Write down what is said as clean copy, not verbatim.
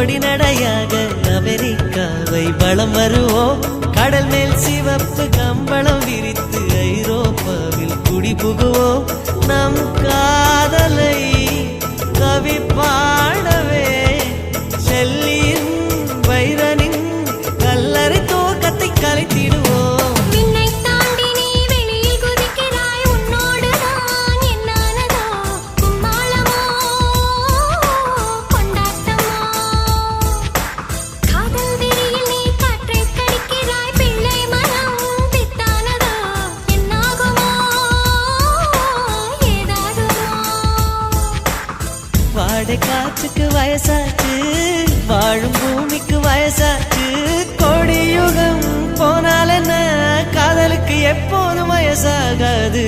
பொடிநடையாக அமெரிக்காவை வலம் வருவோம். கடல் மேல் சிவப்பு கம்பளம் விரித்து ஐரோப்பாவில் குடி புகுவோம். நம் காதலை கவி பாடவே செல்லியின் வைரனின் கல்லறை தோக்கத்தை கலைத்திடுவோம். வாடை காற்றுக்கு வயசாச்சு, வாழும் பூமிக்கு வயசாச்சு. கொடியுகம் போனால் என்ன, காதலுக்கு எப்போதும் வயசாகாது.